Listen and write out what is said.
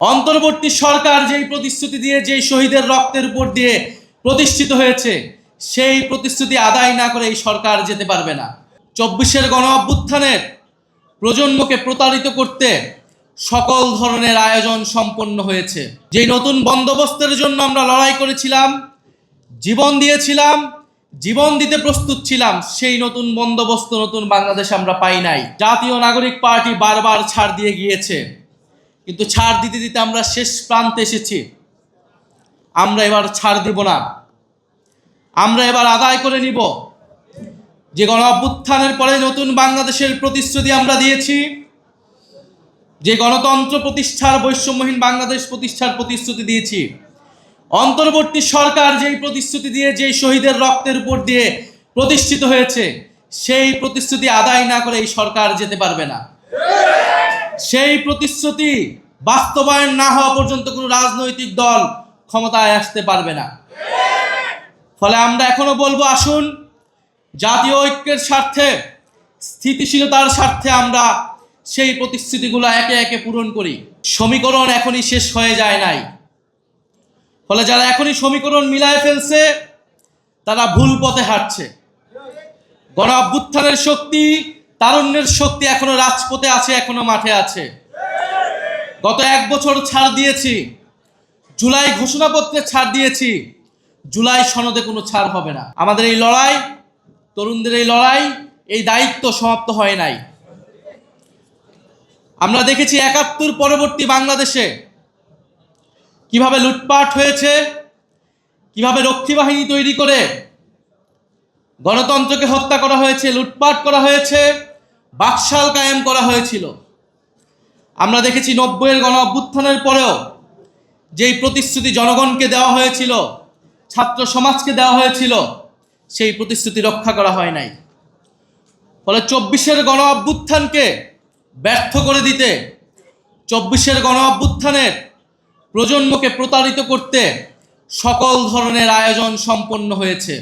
অন্তর্বর্তী সরকার যেই প্রতিশ্রুতি দিয়ে, যেই শহীদের রক্তের উপর দিয়ে প্রতিষ্ঠিত হয়েছে, সেই প্রতিশ্রুতি আদায় না করে এই সরকার যেতে পারবে না। ২৪-এর গণ অভ্যুত্থানের প্রজন্মকে প্রতারিত করতে সকল ধরনের আয়োজন সম্পন্ন হয়েছে। যেই নতুন বন্দোবস্তের জন্য আমরা লড়াই করেছিলাম, জীবন দিয়েছিলাম, জীবন দিতে প্রস্তুত ছিলাম, সেই নতুন বন্দোবস্ত, নতুন বাংলাদেশ আমরা পাই নাই। জাতীয় নাগরিক পার্টি বারবার ছাড় দিয়ে গিয়েছে, কিন্তু ছাড় দিতে দিতে আমরা শেষ প্রান্তে এসেছি। আমরা এবার ছাড় দিব না, আমরা এবার আদায় করে নিব যে গণ অভ্যুত্থানের পরে নতুন বাংলাদেশের প্রতিশ্রুতি আমরা দিয়েছি, যে গণতন্ত্র প্রতিষ্ঠার, বৈষম্যহীন বাংলাদেশ প্রতিষ্ঠার প্রতিশ্রুতি দিয়েছি। অন্তর্বর্তী সরকার যেই প্রতিশ্রুতি দিয়ে, যেই শহীদের রক্তের উপর দিয়ে প্রতিষ্ঠিত হয়েছে, সেই প্রতিশ্রুতি আদায় না করে এই সরকার যেতে পারবে না। সেই প্রতিশ্রুতি বাস্তবায়ন না হওয়া পর্যন্ত কোনো রাজনৈতিক দল ক্ষমতায় আসতে পারবে না। ফলে আমরা এখনো বলবো, আসুন জাতীয় ঐক্যের স্বার্থে, স্থিতিশীলতার স্বার্থে আমরা সেই প্রতিশ্রুতিগুলো একে একে পূরণ করি। সমীকরণ এখনই শেষ হয়ে যায় নাই। ফলে যারা এখনই সমীকরণ মিলায় ফেলছে, তারা ভুল পথে হাঁটছে। গণ অভ্যুত্থানের শক্তি, তারুণ্যের শক্তি এখনো রাজপথে আছে, এখনো মাঠে আছে। গত 1 বছর ছাড় দিয়েছি, জুলাই ঘোষণাপত্রে ছাড় দিয়েছি, জুলাই সনদে কোনো ছাড় হবে না। আমাদের এই লড়াই, তরুণদের এই লড়াই, এই দায়িত্ব সমাপ্ত হয় নাই। আমরা দেখেছি ৭১ পরবর্তী বাংলাদেশে কিভাবে লুটপাট হয়েছে, কিভাবে রক্ষী বাহিনী তৈরি করে গণতন্ত্রকে হত্যা করা হয়েছে, লুটপাট করা হয়েছে, বাকশাল কায়েম করা হয়েছিল। আমরা দেখেছি ৯০-এর গণ অভ্যুত্থানের পরেও যেই প্রতিশ্রুতি জনগণকে দেওয়া হয়েছিল, ছাত্র সমাজকে দেওয়া হয়েছিল, সেই প্রতিশ্রুতি রক্ষা করা হয় নাই। ফলে ২৪-এর গণ অভ্যুত্থানকে ব্যর্থ করে দিতে, ২৪-এর গণ অভ্যুত্থানের প্রজন্মকে প্রতারিত করতে সকল ধরনের আয়োজন সম্পন্ন হয়েছে।